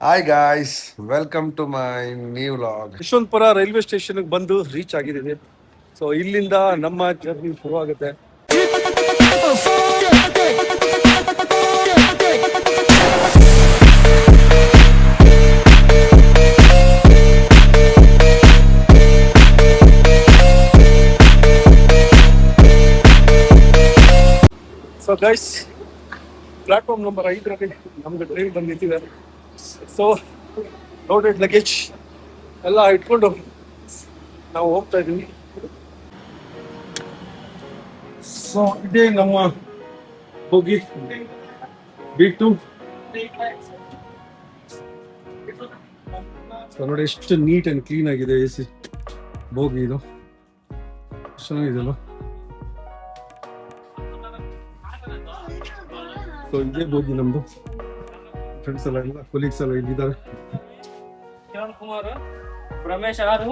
Hi guys, welcome to my new vlog. Yeshwanthpur railway ಸ್ಟೇಷನ್ಗೆ ಬಂದು reach ಆಗಿದ್ದೀವಿ. ಸೊ ಇಲ್ಲಿಂದ ನಮ್ಮ ಜರ್ನಿ ಶುರುವಾಗುತ್ತೆ. ಸೊ ಗೈಸ್, ಪ್ಲಾಟ್ಫಾರ್ಮ್ ನಂಬರ್ 5ರಲ್ಲಿ ನಮ್ಗೆ ಟ್ರೈನ್ ಬಂದು ನಿಂತಿದೆ. ಸೊ ಲೋಡೆಡ್ ಲಗೇಜ್ ಎಲ್ಲ ಇಟ್ಕೊಂಡು ನಾವು ಹೋಗ್ತಾ ಇದ್ದೀವಿ. ಸೊ ಇದೇ ನಮ್ಮ ಹೋಗಿ B2. ಸೊ ನೋಡಿ ಎಷ್ಟು ನೀಟ್ ಅಂಡ್ ಕ್ಲೀನ್ ಆಗಿದೆ AC ಬೋಗಿ. ಇದು ಚೆನ್ನಾಗಿದೆಲ್ಲ. ಸೊ ಇದೇ ಬೋಗಿ ನಮ್ದು. ಫ್ರೆಂಡ್ಸ್ ಎಲ್ಲ ಕೊಲೀಗ್ಸ್ ಎಲ್ಲ ಇಲ್ಲಿದ್ದಾರೆ. ಕಿರಣ್ ಕುಮಾರ್, ರಮೇಶ್ ಆರು,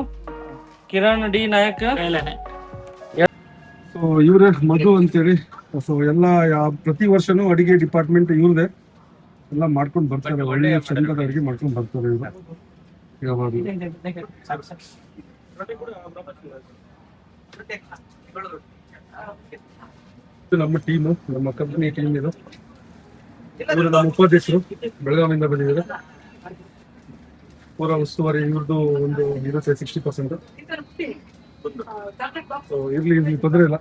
ಕಿರಣ್ ಡಿ ನಾಯಕ್. ಸೊ ಇವ್ರೆ ಮಧು ಅಂತೇಳಿ. ಸೊ ಎಲ್ಲ ಪ್ರತಿ ವರ್ಷನೂ ಅಡಿಗೆ ಡಿಪಾರ್ಟ್ಮೆಂಟ್ ಇವ್ರದೇ ಎಲ್ಲ ಮಾಡ್ಕೊಂಡು ಬರ್ತಾರೆ. ಒಳ್ಳೆಯ ಚಂದದ ಅಡಿಗೆ ಮಾಡ್ಕೊಂಡು ಬರ್ತಾರೆ ಇವರು ಯಾವಾಗಲೂ. ನಮ್ಮ ಟೀಮು, ನಮ್ಮ ಕಂಪನಿ ಟೀಮ್ ಇದು. ಇವರು ನಮ್ಮ ಉಪಾಧ್ಯಕ್ಷರು ಬೆಳಗಾವಿಯಿಂದ ಬಂದಿದ್ದಾರೆ. ಪೂರ ಉಸ್ತುವಾರಿ ಇವ್ರದ್ದು ಒಂದು ಇರುತ್ತೆ 60%. ಸೊ ಇರ್ಲಿ, ತೊಂದರೆ ಇಲ್ಲ.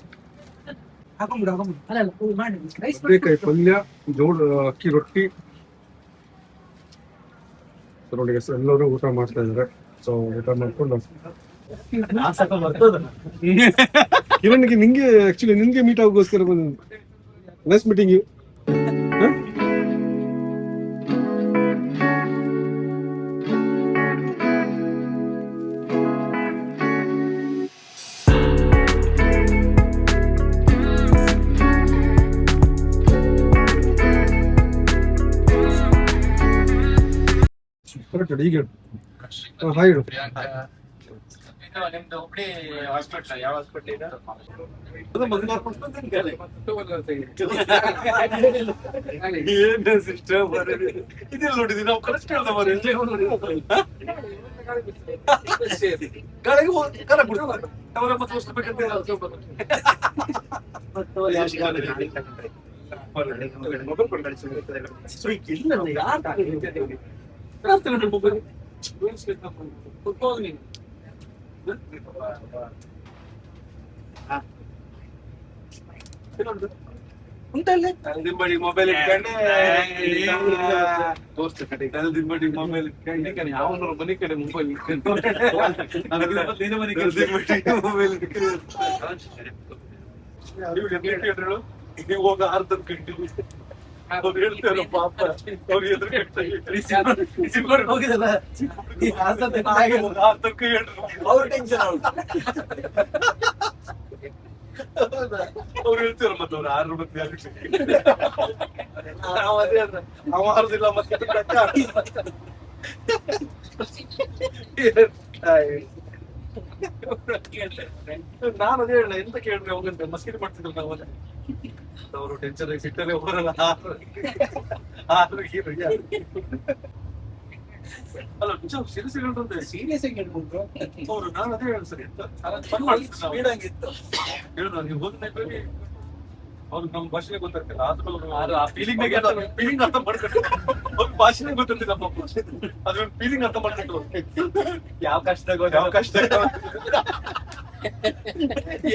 ಬದನೆಕಾಯಿ ಪಲ್ಯ, ಅಕ್ಕಿ ರೊಟ್ಟಿ ನೋಡಿ ಎಲ್ಲರೂ ಊಟ ಮಾಡ್ತಾ ಇದ್ದಾರೆ. ಸೊ ಊಟ ಮಾಡ್ಕೊಂಡು ಕಿರಣ್ಗೆ ನಿಂಗೆ ಮೀಟ್ ಆಗೋಸ್ಕರ ಬಂದ. Nice meeting you. ಕರೆಕ್ಟ್ ಈಗ ಹಾಯ್ ಹೇಳು. ನಿಮ್ದು ಹುಬ್ಳಿ ಹಾಸ್ಪಿಟಲ್ ಯಾವ ಹಾಸ್ಪಿಟಲ್ ಇದೆ? ಏನ್ ಸಿಸ್ಟಮ್ ಇದೆಲ್ಲ ನೋಡಿದ್ವಿ ನಾವು. ಕರೆಕ್ಟ್ ಹೇಳ್ದ ಗಾಳಿಗೆ ಕರ ಬಿಡ್ತಾರೆ. ಅವರ ಮತ್ತೆ ವಸ್ತು ಉಂಟಲ್ಲಿ ಮೊಬೈಲ್ ಇಟ್ಕೊಂಡೆ ಮೊಬೈಲ್ ಇಟ್ಕೊಂಡೆ ಯಾವನವ್ರ ಮನೆ ಕಡೆ ಮೊಬೈಲ್ ಮೊಬೈಲ್ ನೀವು ಹೋಗ ಅರ್ಧ ಗಂಟೆ ಅವ್ರು ಹೇಳ್ತಾರ ಪಾಪ. ಅವ್ರು ಎದುರು ಹೋಗಿದಲ್ಲ ಅವ್ರ ಟೆನ್ಷನ್ ಅವ್ರು ಹೇಳ್ತೀರ ಮತ್ತೆ ಅವ್ರು 6 ರೂಪಾಯಿ ಅವಾರದಿಲ್ಲ ಮತ್ತೆ ನಾನು ಅದೇ ಹೇಳ ಎಂತ ಕೇಳ್ರಿ ಹೋಗಂತೆ ಮಸ್ಕಿಟ್ ಮಾಡ್ತಿದ್ರು ನಾವಲ್ಲ. ಅವರು ಟೆನ್ಷನ್ ಆಗಿ ಸಿಟ್ಟರೆ ಹೋಗಲ್ಲ. ಅಲ್ಲ ಸೀರಿಯಸ್ ಹೇಳ್ತಂತೆ. ಸೀರಿಯಸ್ ಆಗಿ ಹೇಳ್ಬಿಟ್ರು ಅವರು. ನಾನು ಅದೇ ಹೇಳ ಸರಿ ಸ್ಪೀಡ್ ಆಗಿತ್ತು ಹೇಳುದು. ನೀವು ಹೋದ ಅವ್ರು ನಮ್ಮ ಭಾಷೆಗೆ ಗೊತ್ತಾಗ್ತಿಲ್ಲ. ಆದ್ರೂ ಫೀಲಿಂಗ್ ಅರ್ಥ ಮಾಡ್ಕೊಂಡು ಅವ್ರ ಭಾಷೆನೇ ಗೊತ್ತಿಲ್ಲ. ನಮ್ಮ ಅದ್ರ ಫೀಲಿಂಗ್ ಅರ್ಥ ಮಾಡ್ಕೊಂಡು ಯಾವ ಕಷ್ಟ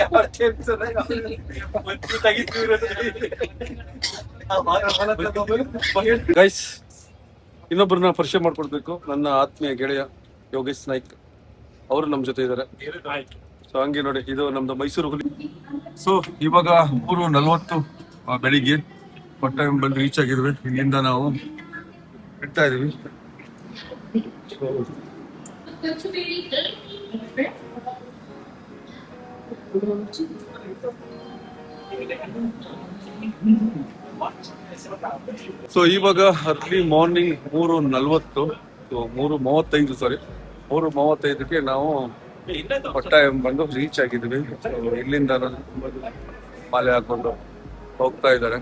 ಯಾವ ಗೈಸ್, ಇನ್ನೊಬ್ಬರನ್ನ ಪರಿಚಯ ಮಾಡ್ಕೊಡ್ಬೇಕು. ನನ್ನ ಆತ್ಮೀಯ ಗೆಳೆಯ ಯೋಗೇಶ್ ನಾಯ್ಕ್ ಅವರು ನಮ್ಮ ಜೊತೆ ಇದ್ದಾರೆ. ಸೊ ಹಂಗೆ ನೋಡಿ, ಇದು ನಮ್ದು ಮೈಸೂರು ಹುಲಿ. ಸೊ ಇವಾಗ 3:40 ಬೆಳಿಗ್ಗೆ ಟೈಮ್ ಬಂದು ರೀಚ್ ಆಗಿದ್ವಿ. ಇಲ್ಲಿಂದ ನಾವು ಇಡ್ತಾ ಇದೀವಿ. ಸೊ ಇವಾಗ ಅರ್ಲಿ ಮಾರ್ನಿಂಗ್ 3:40, 3:35 ಸಾರಿ 3:35ಕ್ಕೆ ನಾವು ಪಟ್ಟಾಯ ಬಂದು ರೀಚ್ ಆಗಿದ್ವಿ. ಇಲ್ಲಿಂದ ಮಾಲೆ ಹಾಕೊಂಡು ಹೋಗ್ತಾ ಇದ್ದಾರೆ.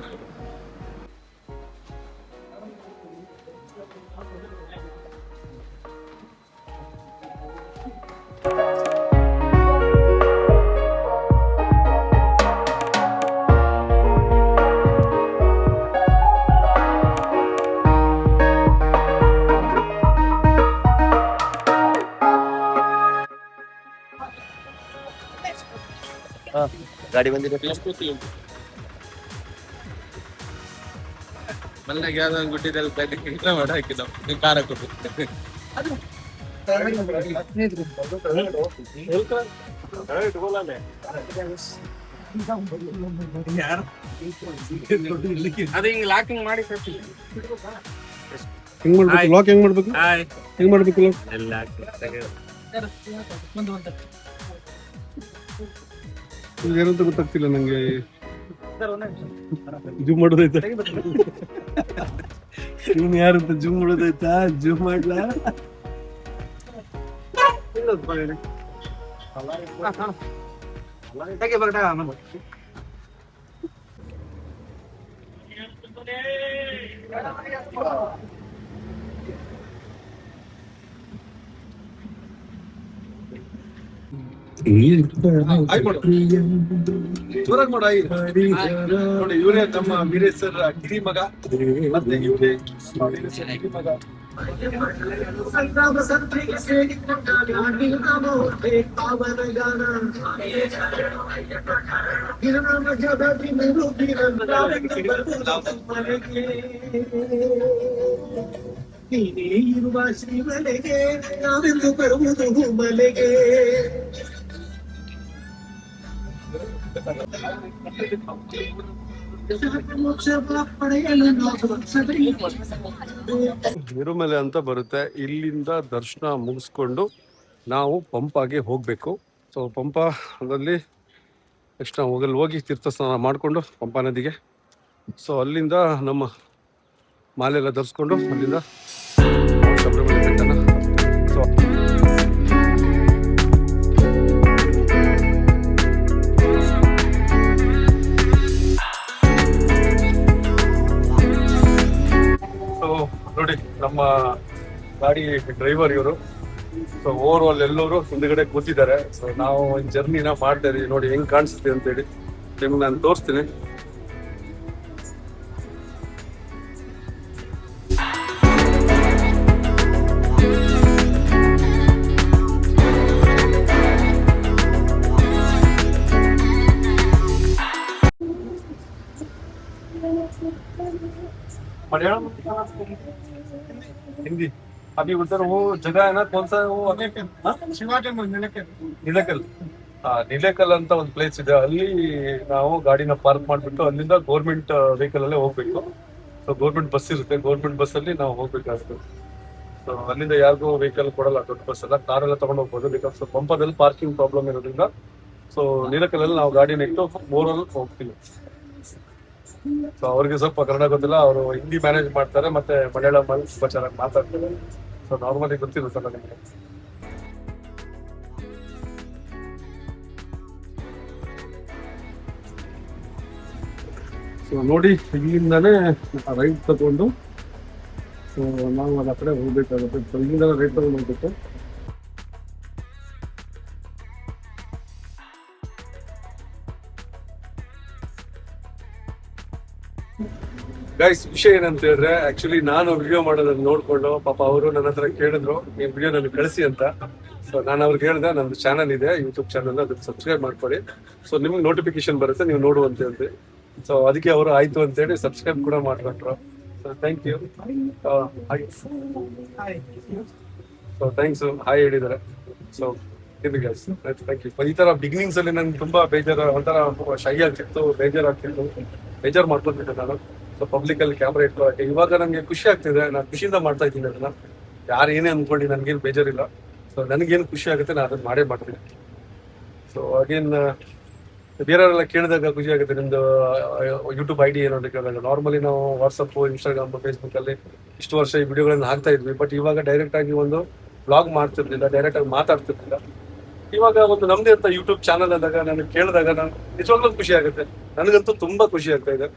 ಗಾಡಿ ಬಂದಿದೆ. ಮಲ್ನಾಗ ಯಾವ್ದೋ ಗುಡ್ಡಿದಲ್ಲಿ ಮಾಡ ಹಾಕಿದ ಕಾರ ಕೊಟ್ಟು ಅದು ಹಿಂಗ್ ಲಾಕಿಂಗ್ ಮಾಡಿ ಹೆಂಗ್ ಮಾಡ್ಬೇಕು ಲಾಕ್? ಹೆಂಗ್ ಮಾಡ್ಬೇಕು ಲಾಕ್? ಏನಂತ ಗೊತ್ತಾಗ್ತಿಲ್ಲ ನಂಗೆ. ಜೂಮ್ ಮಾಡೋದೈತಾ? ಇವ್ನು ಯಾರಂತ ಜೂಮ್ ಮಾಡೋದೈತಾ? ಜೂಮ್ ಮಾಡ್ಲಾ? ಜೋರಾಗಿ ಮಾಡ. ನೋಡಿ ಇವರೇ ನಮ್ಮ ವೀರೇಶ್ ಕಿರಿ ಮಗ, ಮತ್ತೆ ಇವರೇ ಕಿರಿ ಮಗ. ಇರುವ ಶ್ರೀಮಲೆಗೆ ನಾವೆಂದು ಬರುವುದು ಮಲೆಗೆ. ನಿರುಮಲೆ ಅಂತ ಬರುತ್ತೆ. ಇಲ್ಲಿಂದ ದರ್ಶನ ಮುಗಿಸ್ಕೊಂಡು ನಾವು ಪಂಪಾಗೆ ಹೋಗಬೇಕು. ಸೊ ಪಂಪದಲ್ಲಿ ನೆಕ್ಸ್ಟ್ ನಾವು ಹೋಗಿ ತೀರ್ಥ ಸ್ನಾನ ಮಾಡಿಕೊಂಡು ಪಂಪಾ ನದಿಗೆ, ಸೊ ಅಲ್ಲಿಂದ ನಮ್ಮ ಮಾಲೆ ಎಲ್ಲ ಧರಿಸ್ಕೊಂಡು ಅಲ್ಲಿಂದ ಶಬರಿಮಲೆ ಬೆಟ್ಟನ. ಸೊ ನೋಡಿ ನಮ್ಮ ಗಾಡಿ ಡ್ರೈವರ್ ಇವರು. ಸೊ ಓವರ್ ಆಲ್ ಎಲ್ಲರೂ ಹಿಂದ್ಗಡೆ ಕೂತಿದ್ದಾರೆ. ಸೊ ನಾವು ಜರ್ನಿನ ಮಾಡ್ತಾ ಇದೀವಿ. ನೋಡಿ ಹೆಂಗ್ ಕಾಣಿಸುತ್ತೆ ಅಂತೇಳಿ ನಿಮ್ಗೆ ನಾನು ತೋರಿಸ್ತೀನಿ. मलयालम हिंदी अभी उधर वो जगह है ना, कौन सा वो ನಿಲಕಲ್. ನಿಲಕಲ್ ಅಂತ ಒಂದು ಪ್ಲೇಸ್ ಇದೆ. ಅಲ್ಲಿ ನಾವು ಗಾಡಿನ ಪಾರ್ಕ್ ಮಾಡ್ಬಿಟ್ಟು ಅಲ್ಲಿಂದ ಗೌರ್ಮೆಂಟ್ ವೆಹಿಕಲ್ ಅಲ್ಲೇ ಹೋಗ್ಬೇಕು. ಸೊ ಗೌರ್ಮೆಂಟ್ ಬಸ್ ಇರುತ್ತೆ, ಗೌರ್ಮೆಂಟ್ ಬಸ್ ಅಲ್ಲಿ ನಾವು ಹೋಗ್ಬೇಕಾಗುತ್ತೆ. ಸೊ ಅಲ್ಲಿಂದ ಯಾರಿಗೂ ವೆಹಿಕಲ್ ಕೊಡಲ್ಲ, ದೊಡ್ಡ ಬಸ್ ಎಲ್ಲ, ಕಾರ್ ಎಲ್ಲ ತಗೊಂಡು ಹೋಗ್ಬೋದು. ಬಿಕಾಸ್ ಪಂಪದಲ್ಲಿ ಪಾರ್ಕಿಂಗ್ ಪ್ರಾಬ್ಲಮ್ ಇರೋದ್ರಿಂದ ಸೊ ನಿಲಕಲಲ್ಲಿ ನಾವು ಗಾಡಿನ ಇಟ್ಟು ಬೋರಲ್ಲಿ ಹೋಗ್ತೀವಿ. ಸೊ ಅವ್ರಿಗೆ ಸ್ವಲ್ಪ ಕನ್ನಡ ಗೊತ್ತಿಲ್ಲ, ಅವರು ಹಿಂದಿ ಮ್ಯಾನೇಜ್ ಮಾಡ್ತಾರೆ, ಮತ್ತೆ ಮಲಯಾಳಂ ತುಂಬಾ ಚೆನ್ನಾಗಿ ಮಾತಾಡ್ತಾರೆ. ಸೊ ನಾರ್ಮಲಿ ಗೊತ್ತಿರುತ್ತಲ್ಲ ನಿಮಗೆ. ಸೊ ನೋಡಿ ಇಲ್ಲಿಂದಾನೇ ರೈಟ್ ತಗೊಂಡು ಸೊ ನಾವು ಆ ಕಡೆ ಹೋಗ್ಬೇಕಾಗುತ್ತೆ. ಸೊ ಇಲ್ಲಿಂದ ರೈಟ್ ತಗೊಂಡು ಹೋಗ್ಬೇಕು. ಗೈಸ್, ವಿಷಯ ಏನಂತ ಹೇಳಿದ್ರೆ, ಆಕ್ಚುಲಿ ನಾನು ವಿಡಿಯೋ ಮಾಡೋದನ್ನ ನೋಡ್ಕೊಂಡು ಪಾಪ ಅವರು ನನ್ನ ಹತ್ರ ಕೇಳಿದ್ರು, ನೀವು ವಿಡಿಯೋ ನನಗೆ ಕಳಿಸಿ ಅಂತ. ಸೊ ನಾನು ಅವ್ರಿಗೆ ಹೇಳಿದೆ, ನಂದು ಚಾನಲ್ ಇದೆ, ಯೂಟ್ಯೂಬ್ ಚಾನಲ್, ಅದಕ್ಕೆ ಸಬ್ಸ್ಕ್ರೈಬ್ ಮಾಡ್ಕೊಳ್ಳಿ. ಸೊ ನಿಮ್ಗೆ ನೋಟಿಫಿಕೇಶನ್ ಬರುತ್ತೆ, ನೀವು ನೋಡುವಂತ ಹೇಳಿ. ಸೊ ಅದಕ್ಕೆ ಅವರು ಆಯ್ತು ಅಂತೇಳಿ ಸಬ್ಸ್ಕ್ರೈಬ್ ಕೂಡ ಮಾಡ್ಕೊಂಡ್ರು. So thank you. So thanks, hi ಹೇಳಿದ್ದಾರೆ. So thank you. ಈ ತರ ಬಿಗಿನಿಂಗ್ಸ್ ಅಲ್ಲಿ ನನ್ಗೆ ತುಂಬಾ ಬೇಜಾರು, ಒಂಥರ ಶೈ ಆಗ್ತಿತ್ತು, ಬೇಜಾರು ಮಾಡ್ಕೊತಿದ್ದೆ ನಾನು. ಸೊ ಪಬ್ಲಿಕ್ ಅಲ್ಲಿ ಕ್ಯಾಮ್ರಾ ಇಟ್ಕೊಳ್ಳೋಕೆ ಇವಾಗ ನಂಗೆ ಖುಷಿ ಆಗ್ತಿದೆ. ನಾನು ಖುಷಿಯಿಂದ ಮಾಡ್ತಾ ಇದ್ದೀನಿ ಅದನ್ನ. ಯಾರು ಏನೇ ಅನ್ಕೊಂಡು ನನ್ಗೇನು ಬೇಜಾರಿಲ್ಲ. ಸೊ ನನಗೇನು ಖುಷಿ ಆಗುತ್ತೆ ನಾನು ಅದನ್ನ ಮಾಡೇ ಮಾಡ್ತೀನಿ. ಸೊ ಅಗೇನ್ ಬೇರೆಯವರೆಲ್ಲ ಕೇಳಿದಾಗ ಖುಷಿ ಆಗುತ್ತೆ, ನಿಮ್ದು ಯೂಟ್ಯೂಬ್ ಐಡಿ ಏನು ಅಂತ ಕೇಳಿದಾಗ. ನಾರ್ಮಲಿ ನಾವು ವಾಟ್ಸಪ್, ಇನ್ಸ್ಟಾಗ್ರಾಮ್, ಫೇಸ್ಬುಕ್ ಅಲ್ಲಿ ಇಷ್ಟು ವರ್ಷ ಈ ವಿಡಿಯೋಗಳನ್ನ ಹಾಕ್ತಾ ಇದ್ವಿ. ಬಟ್ ಇವಾಗ ಡೈರೆಕ್ಟ್ ಆಗಿ ಒಂದು ಬ್ಲಾಗ್ ಮಾಡ್ತಿರ್ಲಿಲ್ಲ, ಡೈರೆಕ್ಟ್ ಆಗಿ ಮಾತಾಡ್ತಿರ್ಲಿಲ್ಲ. ಇವಾಗ ಒಂದು ನಮ್ದೇ ಅಂತ ಯೂಟ್ಯೂಬ್ ಚಾನಲ್ ಅಂದಾಗ ನನಗೆ ಕೇಳಿದಾಗ ನಾನು ನಿಜವಾಗ್ಲೂ ಖುಷಿ ಆಗುತ್ತೆ. ನನಗಂತೂ ತುಂಬಾ ಖುಷಿ ಆಗ್ತಾ ಇದೆ.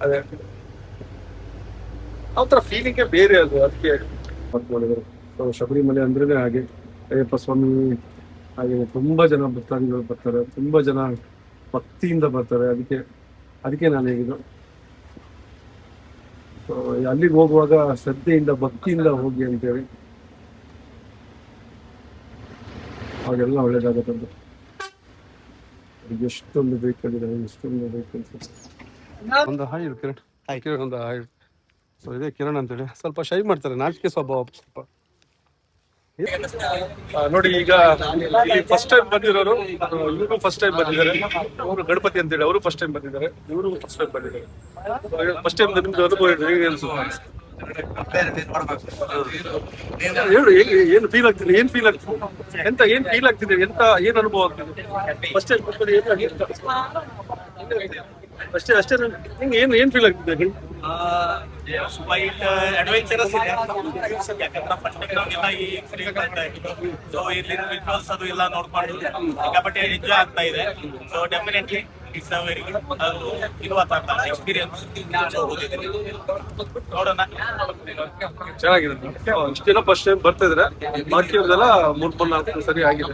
ಅದೇ ಆ ಥರ ಫೀಲಿಂಗೇ ಬೇರೆ ಅದು. ಅದಕ್ಕೆ ಮಾಡಿದ್ರು. ಸೊ ಶಬರಿಮಲೆ ಅಂದ್ರೇನೆ ಹಾಗೆ, ಅಯ್ಯಪ್ಪ ಸ್ವಾಮಿ ಹಾಗೆ ತುಂಬಾ ಜನ ಭಕ್ತಾದಿಗಳು ಬರ್ತಾರೆ, ತುಂಬಾ ಜನ ಭಕ್ತಿಯಿಂದ ಬರ್ತಾರೆ. ಅದಕ್ಕೆ ನಾನು ಹೇಳಿದ್ದು, ಸೊ ಅಲ್ಲಿಗೆ ಹೋಗುವಾಗ ಶ್ರದ್ಧೆಯಿಂದ ಭಕ್ತಿಯಿಂದ ಹೋಗಿ ಅಂತೇಳಿ, ಅವಾಗೆಲ್ಲ ಒಳ್ಳೇದಾಗತ್ತಂತ. ಎಷ್ಟೊಂದು ವೆಹಿಕಲ್ ಇದೆ, ಎಷ್ಟೊಂದು ವೆಹಿಕಲ್ಸ್. ಒಂದು ಹಾಯ್ ಕಿರಣ್, ಕಿರಣ್ ಒಂದು ಹಾಯ್. ಸೊ ಇದೇ ಕಿರಣ್ ಅಂತೇಳಿ ಸ್ವಲ್ಪ ಶೈ ಮಾಡ್ತಾರೆ, ನಾಚಿಕೆ ಸ್ವಭಾವ ಸ್ವಲ್ಪ. ನೋಡಿ ಈಗ ಫಸ್ಟ್ ಟೈಮ್ ಬಂದಿರೋರು, ಇವರು ಫಸ್ಟ್ ಟೈಮ್ ಬಂದಿದ್ದಾರೆ. ಅವರು ಗಣಪತಿ ಅಂತೇಳಿ ಅವರು ಫಸ್ಟ್ ಟೈಮ್ ಬಂದಿದ್ದಾರೆ, ಇವರು ಫಸ್ಟ್ ಟೈಮ್ ಬಂದಿದ್ದಾರೆ. ಫಸ್ಟ್ ಟೈಮ್ ನಿಮ್ದು ಅನುಭವ ಹೇಗೆ ಅನ್ಸುತ್ತೆ? ಹೇಳು, ಏನು ಫೀಲ್ ಆಗ್ತಿದೆ? ಏನ್ ಫೀಲ್ ಆಗ್ತಿದೆ? ಎಂತ ಏನ್ ಫೀಲ್ ಆಗ್ತಿದೆ? ಎಂತ ಏನ್ ಅನುಭವ ಆಗ್ತಿದೆ? ಫಸ್ಟ್ ಟೈಮ್ ಅಷ್ಟೇ ಅಷ್ಟೇ. ನಿಂಗೆ ಏನ್ ಫೀಲ್ ಆಗ್ತಿದೆ? ವೈಟ್ ಅಡ್ವೆಂಚರಸ್ ಇದೆ, ಯಾಕಂದ್ರೆ ಫಸ್ಟ್ ಟೈಮ್ ನಾವೆಲ್ಲ ಈ ಎಕ್ಸ್ಪೀರಿಯನ್ಸ್ ಮಾಡ್ತಾ ಇದ್ದೀವಿ. ಸೊ ಇಲ್ಲಿ ರಿಚುವಲ್ಸ್ ಅದು ಎಲ್ಲ ನೋಡ್ಕೊಂಡು ಸಿಕ್ಕಾಪಟ್ಟೆ ಎಂಜಾಯ್ ಆಗ್ತಾ ಇದೆ. So definitely it's a very good ಇರುವಂತ ಎಕ್ಸ್ಪೀರಿಯನ್ಸ್. ನೋಡೋಣ. ಚೆನ್ನಾಗಿದೆ. ಇಷ್ಟು ಜನ ಫಸ್ಟ್ ಟೈಮ್ ಬರ್ತಾ ಇದ್ರೆ, ಬಾಕಿಯವ್ರದೆಲ್ಲ 3-4 ಸರಿ ಆಗಿದೆ.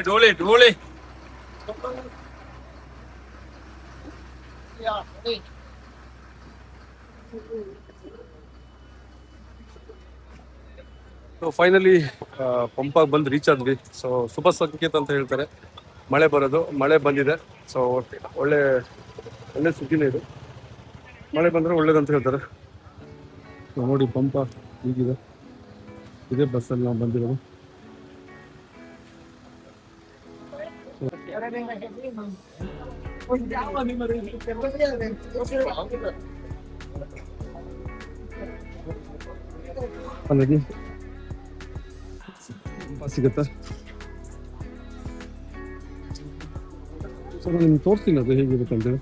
ढोले ढोले ಫೈನಲಿ ಪಂಪಾಗಿ ಬಂದು ರೀಚ್ ಆದ್ವಿ. ಸೊ ಶುಭ ಸಂಕೇತ ಅಂತ ಹೇಳ್ತಾರೆ, ಮಳೆ ಬರೋದು. ಮಳೆ ಬಂದಿದೆ. ಸೊ ಒಳ್ಳೆ ಒಳ್ಳೆ ಸುದ್ದಿನೇ ಇದು. ಮಳೆ ಬಂದರೆ ಒಳ್ಳೇದಂತ ಹೇಳ್ತಾರೆ. ನೋಡಿ ಪಂಪ ಹೀಗಿದೆ. ಇದೇ ಬಸ್ಸಲ್ಲಿ ನಾವು ಬಂದಿರೋದು. ಅಲ್ಲಿ ಪಂಪ ಸಿಗುತ್ತಾ? ಸೊ ನಿಮ್ಗೆ ತೋರಿಸ್ತೀನಿ ಅದು ಹೇಗಿರುತ್ತೆ ಅಂತೇಳಿ.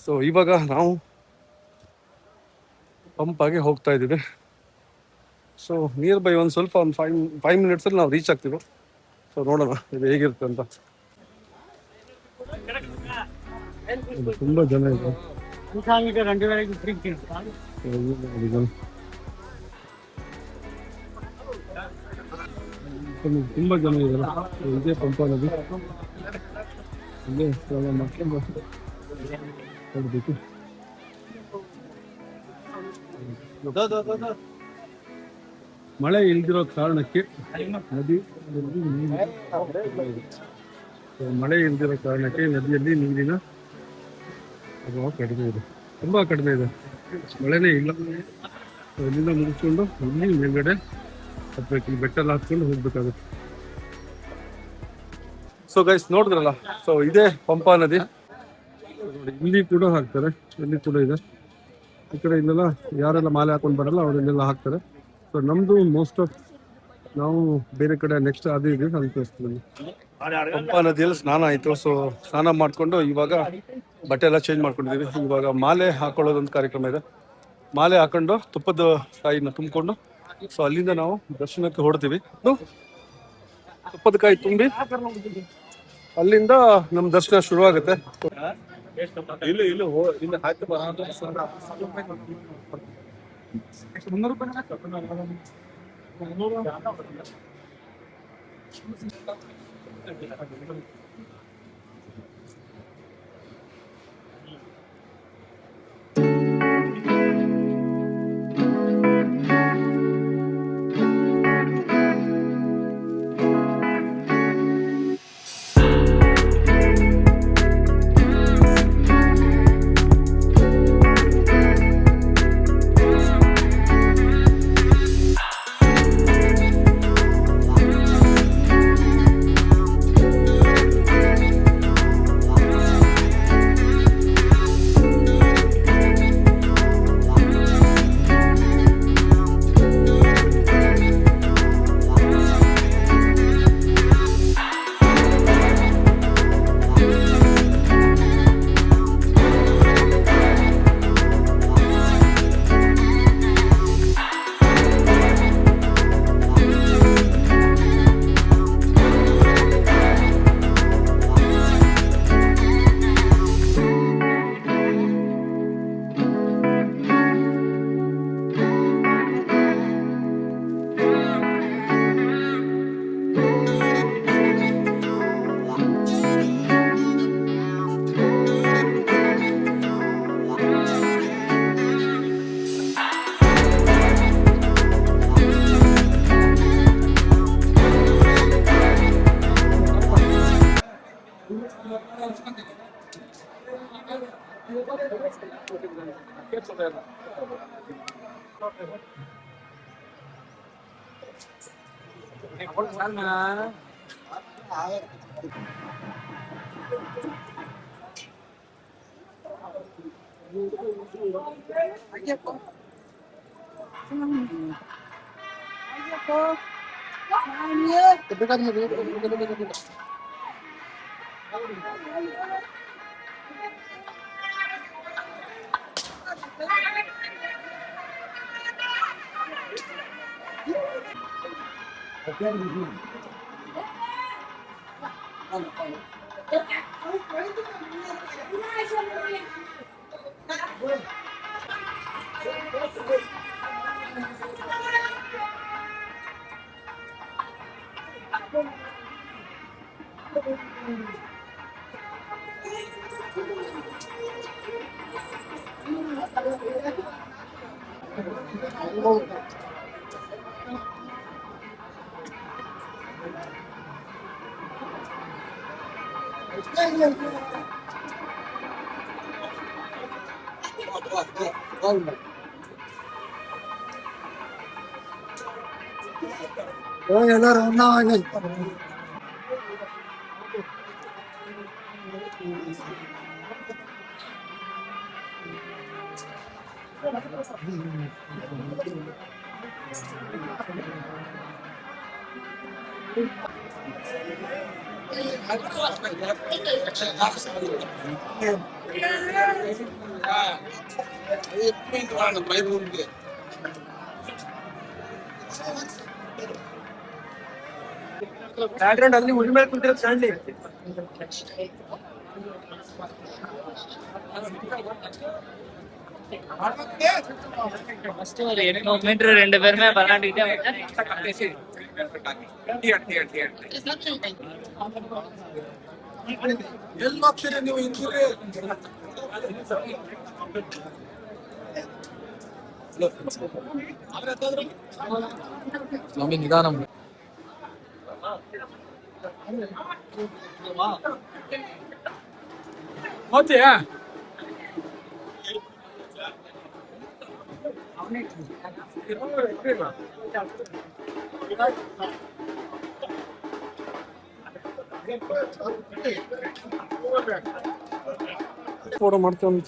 ಸೊ ಇವಾಗ ನಾವು ಪಂಪಾಗೆ ಹೋಗ್ತಾ ಇದ್ದೀವಿ. ಸೊ ನಿಯರ್ ಬೈ ಒಂದು ಸ್ವಲ್ಪ ಒಂದು 5 ಮಿನಿಟ್ಸಲ್ಲಿ ನಾವು ರೀಚ್ ಆಗ್ತೀವಿ. ಸೊ ನೋಡೋಣ ಇದು ಹೇಗಿರುತ್ತೆ ಅಂತ. ತುಂಬ ಜನ ಇದೆ, ತುಂಬ ಜನ ಇದ್ದಾರೆ. ಇದೇ ಪಂಪ ನದಿ. ಇಲ್ಲೇ ಮಾಡ್ಕೊಂಡು ಹೋಗ್ಬೇಕು. ಮಳೆ ಇಲ್ದಿರೋ ಕಾರಣಕ್ಕೆ ನದಿಯಲ್ಲಿ ಮಳೆ ಇಲ್ದಿರೋ ಕಾರಣಕ್ಕೆ ನದಿಯಲ್ಲಿ ನೀರಿನ ಅಭಾವ ಕಡಿಮೆ ಇದೆ, ತುಂಬಾ ಕಡಿಮೆ ಇದೆ. ಮಳೆನೇ ಇಲ್ಲ. ಇಲ್ಲಿಂದ ಮುಗಿಸ್ಕೊಂಡು ಇಲ್ಲಿ ಮೇಲ್ಗಡೆ ಹತ್ಬೇಕು, ಇಲ್ಲಿ ಬೆಟ್ಟ ಎಲ್ಲ ಹತ್ಕೊಂಡು ಹೋಗ್ಬೇಕಾಗುತ್ತೆ. ಸೊ ಗೈಸ್ ನೋಡಿದ್ರಲ್ಲ, ಸೊ ಇದೇ ಪಂಪಾ ನದಿ. ಇಲ್ಲಿ ಕೂಡ ಹಾಕ್ತಾರೆ, ಇಲ್ಲಿ ಕೂಡ ಇದೆ. ಈ ಕಡೆ ಇಲ್ಲೆಲ್ಲ ಯಾರೆಲ್ಲ ಮಾಲೆ ಹಾಕೊಂಡು ಬರಲ್ಲ ಅವರೆಲ್ಲೆಲ್ಲ ಹಾಕ್ತಾರೆ. ಸೊ ನಮ್ದು ಮೋಸ್ಟ್ ಆಫ್ ನಾವು ಬೇರೆ ಕಡೆ ನೆಕ್ಸ್ಟ್ ಅದೇ ಇದೆ ಅಲ್ಲಿ ತೋರಿಸ್ತೀವಿ. ಪಂಪಾ ನದಿಯಲ್ಲಿ ಸ್ನಾನ ಆಯಿತು. ಸೊ ಸ್ನಾನ ಮಾಡಿಕೊಂಡು ಇವಾಗ ಬಟ್ಟೆ ಎಲ್ಲ ಚೇಂಜ್ ಮಾಡ್ಕೊಂಡಿದ್ದೀವಿ. ಇವಾಗ ಮಾಲೆ ಹಾಕೊಳ್ಳೋದೊಂದು ಕಾರ್ಯಕ್ರಮ ಇದೆ. ಮಾಲೆ ಹಾಕೊಂಡು ತುಪ್ಪದ ಕಾಯಿನ ತುಂಬಿಕೊಂಡು ಸೊ ಅಲ್ಲಿಂದ ನಾವು ದರ್ಶನಕ್ಕೆ ಹೊಡ್ತೀವಿ. ತುಪ್ಪದ ಕಾಯಿ ತುಂಬಿ ಅಲ್ಲಿಂದ ನಮ್ಮ ದರ್ಶನ ಶುರುವಾಗುತ್ತೆ. ಇಲ್ಲಿ ಎಲ್ಲರೂ ಒಂದಾಗಿ ಬ್ಯಾಕ್ಗ್ರೌಂಡ್ ಅಲ್ಲಿ ಉಳಿ ಮೇಲೆ ಕುಂತಿರೋದು ಕಾಣ್ಲಿ. ஃபர்ஸ்ட் ஒரு 800 மீட்டர் 2 பேருமே விளையாண்டுக்கிட்டே ಎಲ್ಲೋಗ್ತೀರಿ ನೀವು ಇದ್ದೀರಿ? ಸ್ವಾಮಿ ನಿಧಾನ. ಹೋಗ್ತೀಯಾ? ಫೋಟೋ ಮಾಡ್ತೇವೆ.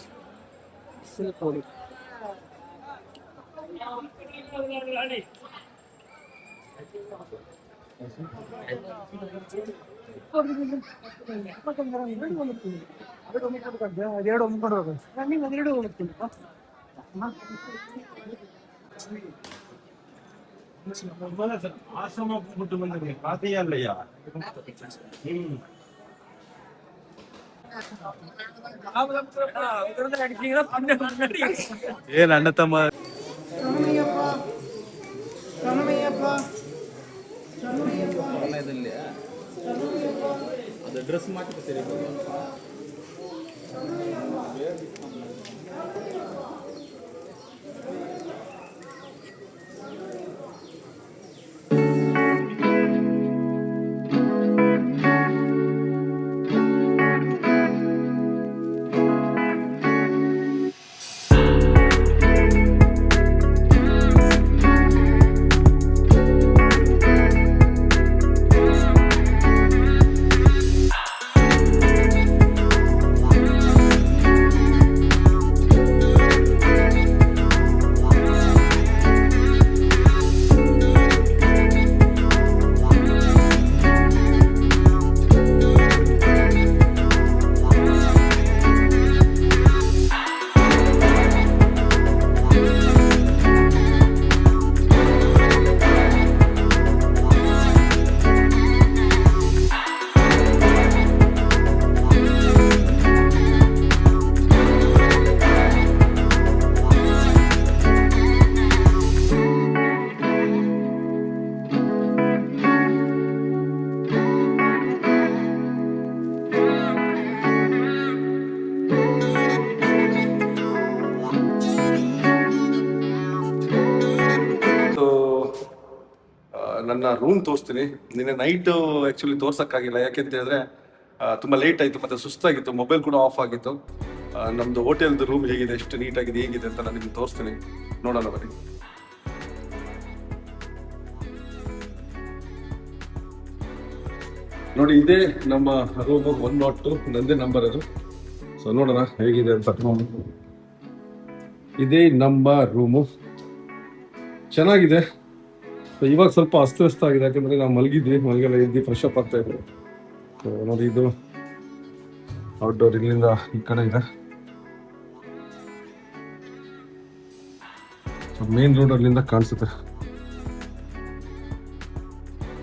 ಆಶ್ರಮ ಬಿಟ್ಟು ಬಂದಿದೆ ಖಾತೆಯಲ್ಲಯ್ಯ. ಏನ್ ಅಣ್ಣ ತಮ್ಮ ಅದು ಡ್ರೆಸ್ ಮಾಡಿ ಸರಿ. ನನ್ನ ರೂಮ್ ತೋರಿಸ್ತೀನಿ. ನಿನ್ನೆ ನೈಟ್ ಆ್ಯಕ್ಚುಲಿ ತೋರ್ಸೋಕ್ಕಾಗಿಲ್ಲ, ಯಾಕೆಂತ ಹೇಳಿದ್ರೆ ತುಂಬ ಲೇಟ್ ಆಯಿತು ಮತ್ತು ಸುಸ್ತಾಗಿತ್ತು, ಮೊಬೈಲ್ ಕೂಡ ಆಫ್ ಆಗಿತ್ತು. ನಮ್ದು ಹೋಟೆಲ್ದು ರೂಮ್ ಹೇಗಿದೆ, ಎಷ್ಟು ನೀಟಾಗಿದೆ, ಹೇಗಿದೆ ಅಂತ ನಾನು ನಿಮ್ಗೆ ತೋರಿಸ್ತೀನಿ. ನೋಡೋಣ ಬನ್ನಿ. ನೋಡಿ, ಇದೇ ನಮ್ಮ ರೂಮ್ 102, ನಂದೇ ನಂಬರ್ ಅದು. ಸೊ ನೋಡೋಣ ಹೇಗಿದೆ ಅಂತ. ಇದೇ ನಮ್ಮ ರೂಮು, ಚೆನ್ನಾಗಿದೆ. ಸೊ ಇವಾಗ ಸ್ವಲ್ಪ ಅಸ್ತವ್ಯಸ್ತ ಆಗಿದೆ, ಯಾಕಂದ್ರೆ ನಾವು ಮಲಗೆಲ್ಲ ಎದ್ದು ಫ್ರೆಶ್ ಅಪ್ ಆಗ್ತಾ ಇದ್ವಿ. ಸೊ ನೋಡಿ, ಇದು ಔಟ್ಡೋರ್ ಇಲ್ಲಿಂದ ಈ ಕಡೆ ಇದೆ. ಮೇನ್ ರೋಡ್ ಅಲ್ಲಿಂದ ಕಾಣಿಸುತ್ತೆ.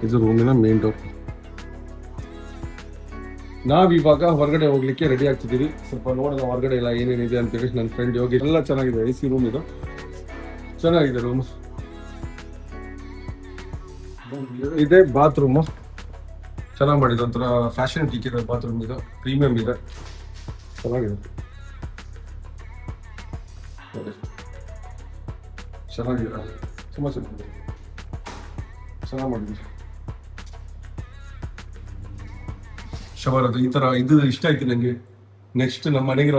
ಇದು ರೂಮಿನ ಮೇನ್ ಡೋರ್. ನಾವಿವಾಗ ಹೊರಗಡೆ ಹೋಗ್ಲಿಕ್ಕೆ ರೆಡಿ ಆಗ್ತಿದ್ದೀವಿ. ಸ್ವಲ್ಪ ನೋಡೋಣ ಹೊರಗಡೆ ಎಲ್ಲ ಏನೇನಿದೆ ಅಂತೇಳಿ. ನನ್ನ ಫ್ರೆಂಡ್ ಯೋಗಿ ಎಲ್ಲ ಚೆನ್ನಾಗಿದೆ. AC ರೂಮ್ ಇದು, ಚೆನ್ನಾಗಿದೆ ರೂಮ್. ಇದೇ ಬಾತ್ರೂಮು, ಚೆನ್ನಾಗಿ ಮಾಡಿದೆ. ಒಂಥರ ಫ್ಯಾಷನ್ ಟೀಕ್ ಇದೆ ಬಾತ್ರೂಮ್. ಇದು ಪ್ರೀಮಿಯಂ ಇದೆ, ಚೆನ್ನಾಗಿದೆ. ಚೆನ್ನಾಗಿದೆ, ತುಂಬ ಚೆನ್ನಾಗಿದೆ, ಚೆನ್ನಾಗಿ ಮಾಡಿದೆ. ಶವರ್ ಅದು ಈ ತರ, ಇದು ಇಷ್ಟ ಆಯ್ತು ನನಗೆ. ನೆಕ್ಸ್ಟ್ ನಮ್ಮ ಮನೆಗೆ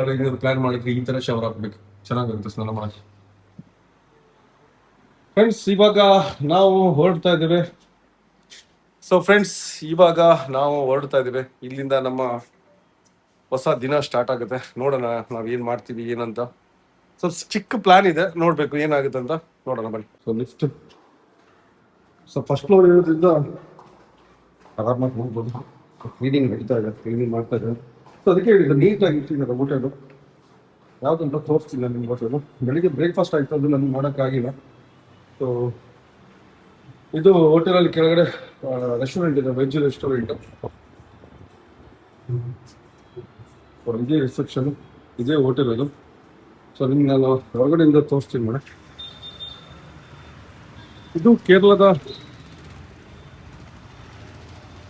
ಪ್ಲಾನ್ ಮಾಡಿದ್ರೆ ಈ ತರ ಶವರ್ ಹಾಕ್ಬೇಕು, ಚೆನ್ನಾಗಿರುತ್ತೆ ಸ್ನಾನ ಮಾಡಿ. ಫ್ರೆಂಡ್ಸ್, ಇವಾಗ ನಾವು ಹೊರಡ್ತಾ ಇದ್ದೇವೆ. ಇಲ್ಲಿಂದ ನಮ್ಮ ಹೊಸ ದಿನ ಸ್ಟಾರ್ಟ್ ಆಗುತ್ತೆ. ನೋಡೋಣ ನಾವ್ ಏನ್ ಮಾಡ್ತೀವಿ ಏನಂತ. ಸ್ವಲ್ಪ ಚಿಕ್ಕ ಪ್ಲಾನ್ ಇದೆ, ನೋಡ್ಬೇಕು ಏನಾಗುತ್ತೆ ಅಂತ. ನೋಡೋಣ ಬನ್ನಿ. ಸೊ ಲಿಫ್ಟ್ ಫಸ್ಟ್ ಫ್ಲೋರ್ ಇರೋದ್ರಿಂದ ಆರಾಮಾಗಿ ಹೋಗ್ಬೋದು. ಕ್ಲೀನಿಂಗ್ ನಡೀತಾ ಇದೆ, ಕ್ಲೀನಿಂಗ್ ಮಾಡ್ತಾ ಇದ್ದಾರೆ. ಸೊ ಅದಕ್ಕೆ ಹೇಳಿದ್ದು ನೀಟಾಗಿ ಇಟ್ಟಿದ್ದಾರೆ ಹೋಟೆಲು. ಯಾವುದಂತ ತೋರಿಸ್ತೀನಿ ನಾನು ನಿಮ್ಮ ಹೋಟೆಲು. ಬೆಳಿಗ್ಗೆ ಬ್ರೇಕ್ಫಾಸ್ಟ್ ಆಯಿತು, ಅದು ನನಗೆ ಮಾಡೋಕ್ಕಾಗಿಲ್ಲ. ಸೊ ಇದು ಹೋಟೆಲಲ್ಲಿ ಕೆಳಗಡೆ ರೆಸ್ಟೋರೆಂಟ್ ಇದೆ, ವೆಜ್ ರೆಸ್ಟೋರೆಂಟು. ಇದೇ ರಿಸೆಪ್ಷನ್, ಇದೇ ಹೋಟೆಲ್ ಅದು. ಸೊ ನಿಮ್ಗೆ ನಾನು ಹೊರಗಡೆಯಿಂದ ತೋರಿಸ್ತೀನಿ ಮೇಡಮ್. ಇದು ಕೇರಳದ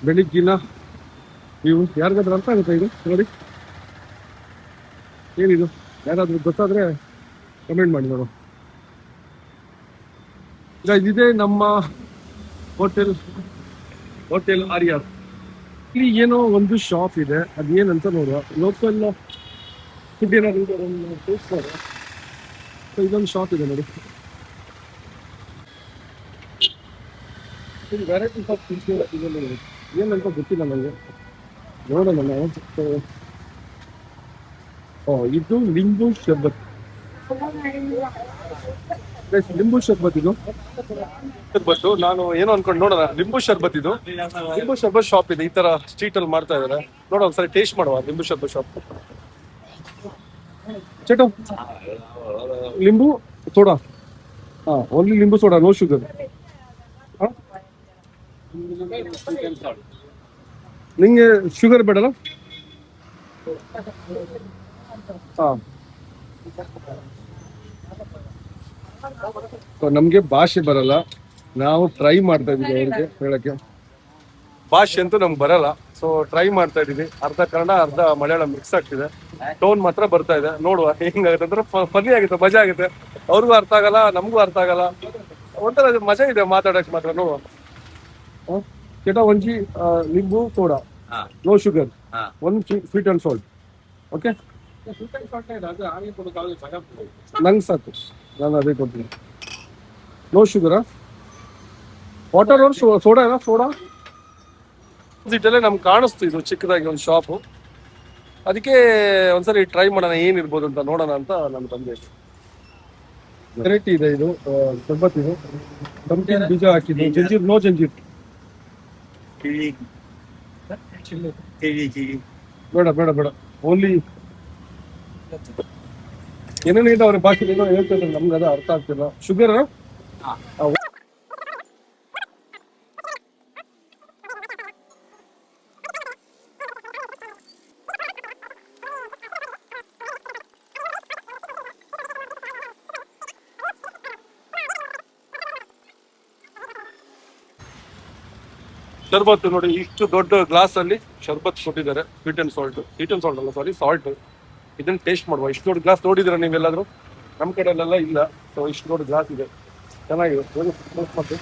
ಬೆಳಿಗ್ಗಿನ ನೀವು ಯಾರಿಗಾದ್ರೂ ಅರ್ಥ ಆಗುತ್ತೆ ಇದು? ನೋಡಿ ಏನಿದು, ಯಾರಾದ್ರೂ ಗೊತ್ತಾದ್ರೆ ಕಮೆಂಟ್ ಮಾಡಿ ನೋಡು. ಈಗ ಇದಿದೆ ನಮ್ಮ ಹೋಟೆಲ್ ಆರ್ಯಾಸ್. ಇಲ್ಲಿ ಏನೋ ಒಂದು ಶಾಪ್ ಇದೆ, ಅದೇನಂತ ನೋಡುವ. ಲೋಕಲ್ ಫುಡ್ ಏನಾದ್ರು ಟೇಸ್ಟ್ ಮಾಡುವ. ಸೊ ಇದೊಂದು ಶಾಪ್ ಇದೆ ನೋಡಿ. ವೆರೈಟೀಸ್ ಆಫ್ ಫುಡ್ ಇದೆಲ್ಲ ಏನಂತ ಗೊತ್ತಿಲ್ಲ ನನಗೆ, ನೋಡೋಣ ನಾವು. ಇದು ಲಿಂಬು ಶರ್ಬತ್. ಲಿಂಬು ಶರ್ಬತ್ ಇದು ಶರ್ಬತ್ತು. ನಾನು ಏನೋ ಅನ್ಕೊಂಡು ನೋಡೋಣ. ಲಿಂಬು ಶರ್ಬತ್ ಇದು, ಲಿಂಬು ಶರ್ಬತ್ ಶಾಪ್ ಇದೆ. ಈ ತರ ಸ್ಟ್ರೀಟ್ ಅಲ್ಲಿ ಮಾಡ್ತಾ ಇದಾರೆ. ನೋಡೋ ಒಂದ್ಸರಿ ಟೇಸ್ಟ್ ಮಾಡುವ ಲಿಂಬು ಶರ್ಬತ್ ಶಾಪ್. ಚಟೋ ಲಿಂಬು ಸೋಡಾ. ಓನ್ಲಿ ಲಿಂಬು ಸೋಡಾ, ನೋ ಶುಗರ್. ನಿಂಗೆ ಶುಗರ್ ಬೇಡಲ್ಲ? ನಮ್ಗೆ ಭಾಷೆ ಬರಲ್ಲ, ನಾವು ಟ್ರೈ ಮಾಡ್ತಾ ಇದೀವಿ ಅವ್ರಿಗೆ ಹೇಳಕ್ಕೆ. ಭಾಷೆ ಅಂತೂ ನಮ್ಗೆ ಬರಲ್ಲ, ಸೊ ಟ್ರೈ ಮಾಡ್ತಾ ಇದೀವಿ. ಅರ್ಧ ಕನ್ನಡ ಅರ್ಧ ಮಲಯಾಳಂ ಮಿಕ್ಸ್ ಆಗ್ತಿದೆ. ಟೋನ್ ಮಾತ್ರ ಬರ್ತಾ ಇದೆ. ನೋಡುವ ಹೆಂಗಾಗುತ್ತೆ ಅಂದ್ರೆ. ಫನ್ನಿ ಆಗುತ್ತೆ, ಮಜಾ ಆಗುತ್ತೆ. ಅವ್ರಿಗೂ ಅರ್ಥ ಆಗಲ್ಲ, ನಮಗೂ ಅರ್ಥ ಆಗಲ್ಲ. ಒಂಥರ ಮಜಾ ಇದೆ ಮಾತಾಡಕ್ ಮಾತ್ರ. ನೋಡುವ. ಕೇಟ ಒಂಜಿ ಲಿಂಬು soda, no sugar, one sweet and salt. Okay, ನಂಗೆ ಸಾಕು, ನಾನು ಅದೇ ಕೊಡ್ತೀನಿ. ನೋ ಶುಗರಾ? ವಾಟರ್ ಅವ್ರ ಸೋಡಾ ಏನಾ? ಸೋಡಾ ಇಟ್ಟಲ್ಲೇ ನಮ್ಗೆ ಕಾಣಿಸ್ತು ಇದು ಚಿಕ್ಕದಾಗಿ ಒಂದು ಶಾಪು. ಅದಕ್ಕೆ ಒಂದ್ಸರಿ ಟ್ರೈ ಮಾಡೋಣ ಏನಿರ್ಬೋದು ಅಂತ, ನೋಡೋಣ ಅಂತ ನಾನು ತಂದೆ. ವೆರೈಟಿ ಇದೆ ಇದು ಶರ್ಬತ್. ಇದು ತಂಪಿನ ಬೀಜ ಹಾಕಿದ್ದು. ಜಂಜೀರ್, ನೋ ಜಂಜೀರ್. ಬೇಡ ಬೇಡ ಬೇಡ, ಓನ್ಲಿ ಏನೇನಿದೆ ಅವ್ರ ಭಾಷೆ ಹೇಳ್ತಾರೆ, ನಮ್ಗೆ ಅದು ಅರ್ಥ ಆಗ್ತಿಲ್ಲ. ಶುಗರ್ ಶರ್ಬತ್ ನೋಡಿ, ಇಷ್ಟು ದೊಡ್ಡ ಗ್ಲಾಸ್ ಅಲ್ಲಿ ಶರ್ಬತ್ ಕೊಟ್ಟಿದ್ದಾರೆ. ಸ್ವೀಟ್ ಅಂಡ್ ಸಾಲ್ಟ್ ಅಲ್ಲ, ಸಾರಿ, ಸಾಲ್ಟ್. ಇದನ್ನ ಟೇಸ್ಟ್ ಮಾಡುವ. ಇಷ್ಟು ದೊಡ್ಡ ಗ್ಲಾಸ್ ನೋಡಿದ್ರೆ ನೀವೆಲ್ಲಾದ್ರೂ? ನಮ್ಮ ಕಡೆಯಲ್ಲೆಲ್ಲ ಇಲ್ಲ. ಸೊ ಇಷ್ಟು ದೊಡ್ಡ ಗ್ಲಾಸ್ ಇದೆ, ಚೆನ್ನಾಗಿದೆ. ಮತ್ತೆ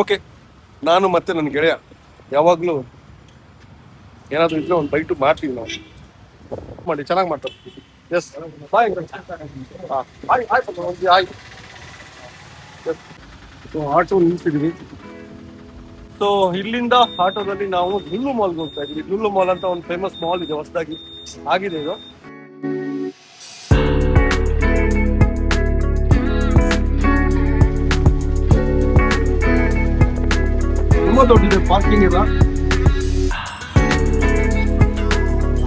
ಓಕೆ, ನಾನು ಮತ್ತೆ ನನ್ನ ಗೆಳೆಯ ಯಾವಾಗಲೂ ಏನಾದರೂ ಇದ್ರೆ ಒಂದು ಬೈಟು ಮಾಡ್ತೀವಿ ನಾವು. ಮಾಡಿ ಚೆನ್ನಾಗಿ ಮಾಡ್ತಾರೆ. Yes bye hi. So auto ನಿಲ್ಸಿದ್ವಿ. ಸೊ ಇಲ್ಲಿಂದ ಆಟೋದಲ್ಲಿ ನಾವು ಲುಲ್ಲು ಮಾಲ್ಗೆ ಹೋಗ್ತಾ ಇದ್ವಿ. ಲುಲ್ಲು ಮಾಲ್ ಅಂತ ಒಂದು ಫೇಮಸ್ ಮಾಲ್ ಇದೆ, ಹೊಸದಾಗಿ ಆಗಿದೆ ಇದು. ತುಂಬಾ ದೊಡ್ಡಿದೆ, ಪಾರ್ಕಿಂಗ್ ಇಲ್ಲ.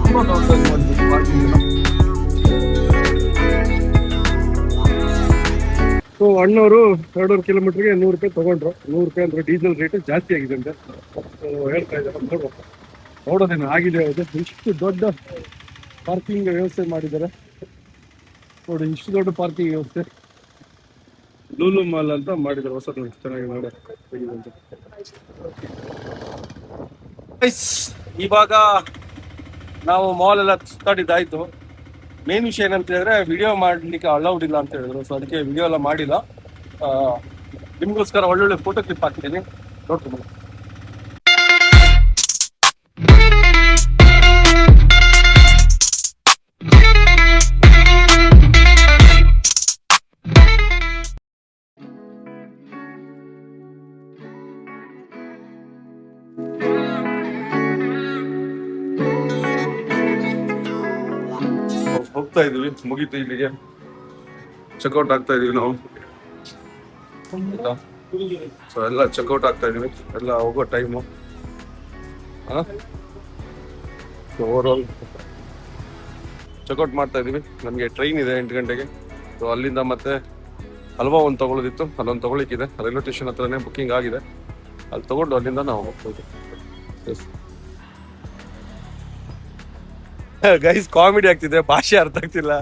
ತುಂಬಾ ದೊಡ್ಡದಾಗಿ ಮಾಡಿದ್ರು ಪಾರ್ಕಿಂಗ್ ಇಲ್ಲ. ಸೊ ಅಣ್ಣವರು 2.5 ಕಿಲೋಮೀಟರ್ಗೆ 100 ರೂಪಾಯಿ ತಗೊಂಡ್ರು. 100 ರೂಪಾಯಿ ಅಂದ್ರೆ ಡೀಸೆಲ್ ರೇಟ್ ಜಾಸ್ತಿ ಆಗಿದೆ ಅಂತ ಹೇಳ್ತಾ ಇದ್ದಾರೆ. ನೋಡೋದೇನು ಆಗಿದೆ. ಅದು ಇಷ್ಟು ದೊಡ್ಡ ಪಾರ್ಕಿಂಗ್ ವ್ಯವಸ್ಥೆ ಮಾಡಿದ್ದಾರೆ ನೋಡಿ. ಇಷ್ಟು ದೊಡ್ಡ ಪಾರ್ಕಿಂಗ್ ವ್ಯವಸ್ಥೆ ಲೂಲು ಮಾಲ್ ಅಂತ ಮಾಡಿದ್ದಾರೆ ಹೊಸದು. ಚೆನ್ನಾಗಿ ನೋಡಿ. ಇವಾಗ ನಾವು ಮಾಲ್ ಎಲ್ಲ ಸುತ್ತಾಡಿದ್ದಾಯ್ತು. ಮೇನ್ ವಿಷಯ ಏನಂತ ಹೇಳಿದ್ರೆ ವಿಡಿಯೋ ಮಾಡ್ಲಿಕ್ಕೆ ಅಲೌಡ್ ಇಲ್ಲ ಅಂತ ಹೇಳಿದ್ರು. ಸೊ ಅದಕ್ಕೆ ವಿಡಿಯೋ ಎಲ್ಲ ಮಾಡಿಲ್ಲ. ನಿಮ್ಗೋಸ್ಕರ ಒಳ್ಳೊಳ್ಳೆ ಫೋಟೋ ಕ್ಲಿಪ್ ಹಾಕಿದ್ದೀನಿ, ನೋಡ್ಕೊಂಡು. ಹೋಗ್ತಾ ಇದೀವಿ, ಮುಗೀತು ಇಲ್ಲಿಗೆ. ಚೆಕ್ಔಟ್ ಆಗ್ತಾ ಇದೀವಿ ನಾವು. ಸೊ ಎಲ್ಲ ಚೆಕ್ಔಟ್ ಆಗ್ತಾ ಇದೀವಿ, ಎಲ್ಲ ಹೋಗೋ ಟೈಮು. ಸೊ ಓವರ್ ಚೆಕ್ಔಟ್ ಮಾಡ್ತಾ ಇದೀವಿ. ನಮಗೆ ಟ್ರೈನ್ ಇದೆ 8 ಗಂಟೆಗೆ. ಸೊ ಅಲ್ಲಿಂದ ಮತ್ತೆ ಹಲ್ವಾ ಒಂದು ತಗೊಳ್ಳೋದಿತ್ತು, ಅಲ್ಲೊಂದು ತಗೊಳ್ಳಿಕ್ಕಿದೆ. ರೈಲ್ವೆ ಸ್ಟೇಷನ್ ಹತ್ರನೇ ಬುಕ್ಕಿಂಗ್ ಆಗಿದೆ. ಅಲ್ಲಿ ತಗೊಂಡು ಅಲ್ಲಿಂದ ನಾವು ಹೋಗ್ಬೋದು. ಗೈಸ್ ಕಾಮಿಡಿ ಆಗ್ತಿದೆ, ಭಾಷೆ ಅರ್ಥ ಆಗ್ತಿಲ್ಲ,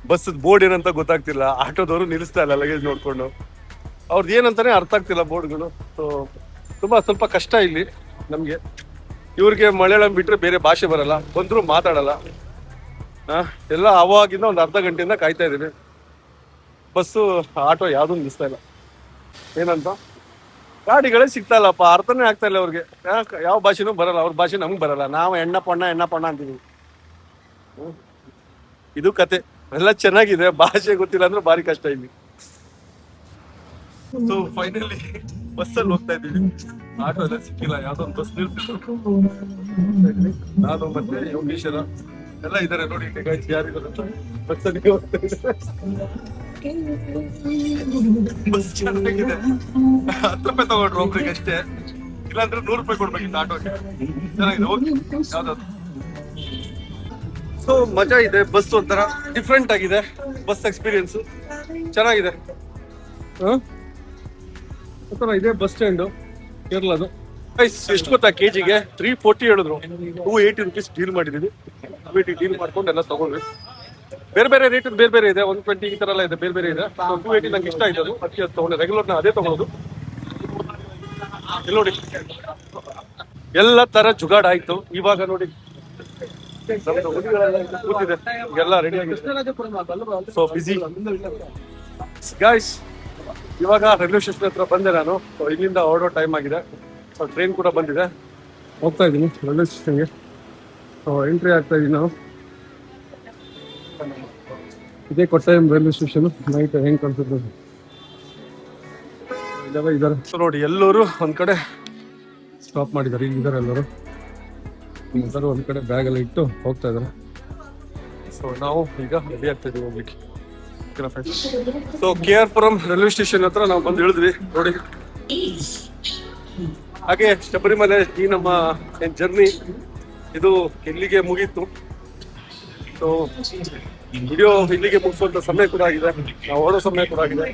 ಬಸ್ ಬೋರ್ಡ್ ಏನಂತ ಗೊತ್ತಾಗ್ತಿಲ್ಲ. ಆಟೋದವರು ನಿಲ್ಲಿಸ್ತಾ ಇಲ್ಲ ಲಗೇಜ್ ನೋಡ್ಕೊಂಡು. ಅವ್ರದ್ದು ಏನಂತಾನೆ ಅರ್ಥ ಆಗ್ತಿಲ್ಲ ಬೋರ್ಡ್ಗಳು. ಸೊ ಸ್ವಲ್ಪ ಕಷ್ಟ ಇಲ್ಲಿ ನಮಗೆ. ಇವ್ರಿಗೆ ಮಲಯಾಳಂ ಬಿಟ್ರೆ ಬೇರೆ ಭಾಷೆ ಬರಲ್ಲ, ಬಂದ್ರು ಮಾತಾಡಲ್ಲ. ಎಲ್ಲ ಅವಾಗಿಂದ ಒಂದು ಅರ್ಧ ಗಂಟೆಯಿಂದ ಕಾಯ್ತಾ ಇದೀವಿ. ಬಸ್ಸು ಆಟೋ ಯಾವ್ದು ನಿಲ್ಲಿಸ್ತಾ ಇಲ್ಲ. ಏನಂತ ಗಾಡಿಗಳೇ ಸಿಗ್ತಾ ಇಲ್ಲಪ್ಪ, ಅರ್ಥನೇ ಆಗ್ತಾ ಇಲ್ಲ ಅವ್ರಿಗೆ. ಯಾವ ಭಾಷೆನೂ ಬರಲ್ಲ, ಅವ್ರ ಭಾಷೆ ನಮ್ಗೆ ಬರಲ್ಲ. ನಾವು ಎಣ್ಣ ಪಣ್ಣ ಅಂತೀವಿ. ಇದು ಕತೆ. ಎಲ್ಲ ಚೆನ್ನಾಗಿದೆ, ಭಾಷೆ ಗೊತ್ತಿಲ್ಲ ಅಂದ್ರೆ ಭಾರಿ ಕಷ್ಟ ಇಲ್ಲಿ. ಸೊ ಫೈನಲಿ ಬಸ್ಸಲ್ಲಿ ಹೋಗ್ತಾ ಇದ್ದೀವಿ. ಆಟೋ ಎಲ್ಲ ಸಿಕ್ಕಿಲ್ಲ, ಯಾವ್ದೋ ಒಂದು ಬಸ್ ನಿಲ್ಸಿದ್ರು. ನಾನು ಮತ್ತೆ ಯೋಗೇಶ್ವರ ಎಲ್ಲ ಇದಾರೆ ನೋಡಿ. ಯಾರಿದ್ದಾರೆ ಬಸ್ಸಲ್ಲಿ ಹೋಗ್ತಾ ಇದ್ದಾರೆ. ಬಸ್ ಚೆನ್ನಾಗಿದೆ. 10 ರೂಪಾಯಿ ತಗೊಂಡ್ರು ಒಬ್ರಿಗೆ ಅಷ್ಟೇ, ಇಲ್ಲಾಂದ್ರೆ 100 ರೂಪಾಯಿ ಕೊಡ್ಬೇಕಿತ್ತು ಆಟೋಗೆ. ಚೆನ್ನಾಗಿದೆ, ಹೋಗಿ ಯಾವ್ದಾದ್ರು. ಸೊ ಮಜಾ ಇದೆ. ಬಸ್ ಒಂಥರ ಡಿಫ್ರೆಂಟ್ ಆಗಿದೆ. ಬಸ್ ಎಕ್ಸ್ಪೀರಿಯನ್ಸ್ ಚೆನ್ನಾಗಿದೆ. ಒಂಥರ ಇದೆ ಬಸ್ ಸ್ಟ್ಯಾಂಡು ಕೇರಳದು. ಎಷ್ಟು ಗೊತ್ತಾ, ಕೆಜಿಗೆ 340 ಹೇಳಿದ್ರು. 280 ರುಪೀಸ್ ಡೀಲ್ ಮಾಡಿದೀವಿ. 280 ಡೀಲ್ ಮಾಡ್ಕೊಂಡು ಎಲ್ಲ ತಗೊಂಡ್ವಿ. ಬೇರೆ ಬೇರೆ ರೇಟ್ ಬೇರೆ ಬೇರೆ ಇದೆ. 120 ಈ ತರ ಎಲ್ಲ ಇದೆ, ಬೇರೆ ಬೇರೆ ಇದೆ. 280 ನಂಗೆ ಇಷ್ಟ ಆಯ್ತು, ಅದಕ್ಕೆ ತಗೊಂಡೆ. ರೆಗ್ಯುಲರ್ ನಾ ಅದೇ ತಗೊಳ್ಳೋದು. ಇಲ್ಲಿ ನೋಡಿ ಎಲ್ಲ ತರ ಜುಗಾಡ್ ಆಯ್ತು. ಇವಾಗ ನೋಡಿ ಕೂತಿದೆ, ಎಲ್ಲ ರೆಡಿ ಆಗಿದೆ. ಸೊ ಬಿಸಿ ಗೈಸ್. ಇವಾಗ ರೈಲ್ವೆ ಸ್ಟೇಷನ್ ಹತ್ರ ಬಂದೆ ನಾನು. ಸೊ ಇಲ್ಲಿಂದ ಹೊರಡೋ ಟೈಮ್ ಆಗಿದೆ. ಸೊ ಟ್ರೈನ್ ಕೂಡ ಬಂದಿದೆ, ಹೋಗ್ತಾ ಇದ್ದೀನಿ ರೈಲ್ವೆ ಸ್ಟೇಷನ್ಗೆ. ಸೊ ಎಂಟ್ರಿ ಆಗ್ತಾ ಇದೀನಿ ನಾವು. ಇದೇ ಕೊಟ್ಟಾಯಂ ರೈಲ್ವೆ ಸ್ಟೇಷನ್. ನೈಟ್ ಹೆಂಗ್ ಕಾಣಿಸುತ್ತೆ ಇದೆಲ್ಲ ಇದ್ದಾರೆ. ಸೊ ನೋಡಿ ಎಲ್ಲರೂ ಒಂದ್ ಕಡೆ ಸ್ಟಾಪ್ ಮಾಡಿದ್ದಾರೆ. ಇಲ್ಲಿದ್ದಾರೆ ಎಲ್ಲರೂ. ಒಂದ್ ಕಡೆ ಬ್ಯಾಗ್ ಎಲ್ಲ ಇಟ್ಟು ಹೋಗ್ತಾ ಇದಾರೆ. ಸೊ ನಾವು ಈಗ ರೆಡಿ ಆಗ್ತಾ ಇದೀವಿ ಹೋಗ್ಲಿಕ್ಕೆ. So KR Puram railway station ಹತ್ರ ನಾವು ಬಂದು ಇಳಿದ್ವಿ ನೋಡಿ. ಹಾಗೆ ಶಬರಿಮಲೆ ಈ ನಮ್ಮ ಜರ್ನಿ ಇದು ಇಲ್ಲಿಗೆ ಮುಗೀತು. ಸೊ ವಿಡಿಯೋ ಇಲ್ಲಿಗೆ ಮುಗಿಸುವಂತ ಸಮಯ ಕೂಡ ಆಗಿದೆ, ನಾವು ಹೊರಡೋ ಸಮಯ ಕೂಡ ಆಗಿದೆ.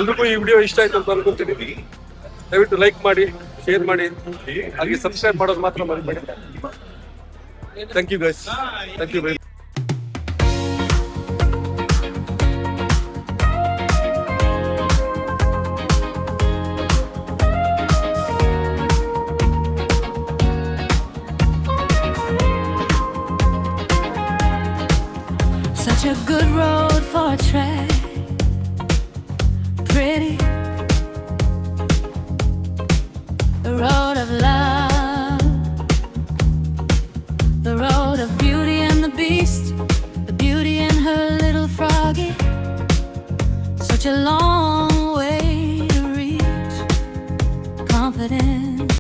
ಎಲ್ರಿಗೂ ಈ ವಿಡಿಯೋ ಇಷ್ಟ ಆಯ್ತು ಅಂತ ಅನ್ಕೊಂತೀನಿ. ದಯವಿಟ್ಟು ಲೈಕ್ ಮಾಡಿ, ಶೇರ್ ಮಾಡಿ, ಹಾಗೆ ಸಬ್ಸ್ಕ್ರೈಬ್ ಮಾಡೋದು ಮಾತ್ರ ಮರಿಬೇಡಿ. Thank you guys, thank you very much. Such a good road for a track, pretty